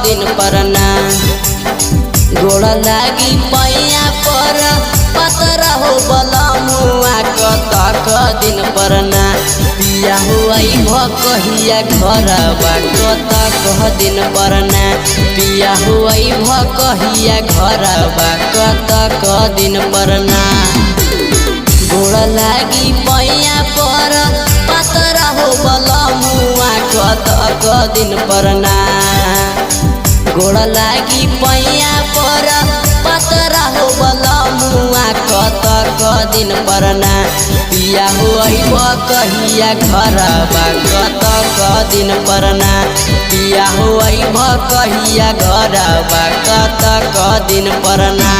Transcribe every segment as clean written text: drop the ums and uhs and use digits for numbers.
दिन परना गोड़ लागी पैया पर पतरा हो बलमुआ कतक दिन परना पिया हो भ कहिया घरबा कतक दिन परना पिया हो भ कहिया घरबा कतक दिन परना गोड़ लागी पैया पर पतरा हो बलमुआ कतक दिन परना गोड़ लागी पैया पर पतरा हो बलमुआ कतक दिन परना पिया हो कहिया घरबा कतक दिन परना पिया हो कहिया घरबा कतक दिन परना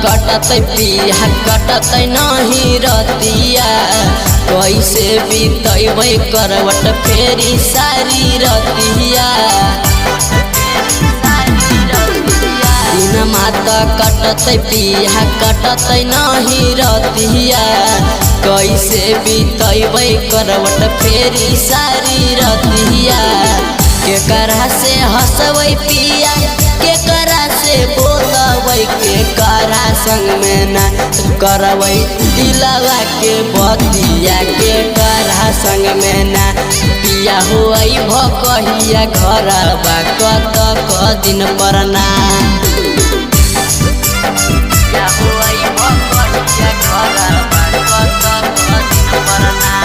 कटत पिया कटत नहीं रतिया कैसे बीतबै करवट फेरी सारी रतिया दिन माता कटत पिया कटत नहीं रतिया कैसे बीतबै करवट फेरी सारी रतिया केकरा से हंसबै पिया केकरा से बोलबै केकरा संग में ना करबै दिलवा के बतिया केकरा संग में ना पिया हो भ कहिया घरबा कतक दिन परना पिया हो भ कहिया घरबा कतक दिन परना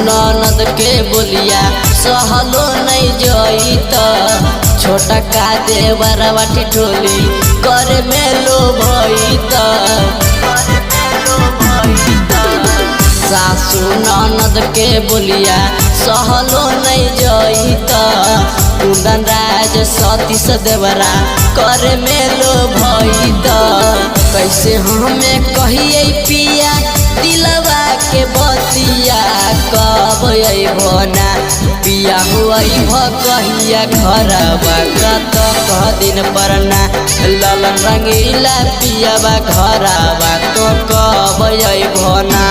ननद के बोलिया सहलो नहीं जईत छोटा का देवरवा ठिठोली कर में लो भईत सासू ननद के बोलिया सहलो नहीं जईत कुंदन राज सतीश देवरा कर में लो भईत कैसे हमें कहिए पिया दिलवा के बतिया कब अबना पिया हो भ कहिया घरबा कतक दिन परना ललन रंगीला पियाबा घरबा तो कब अबना।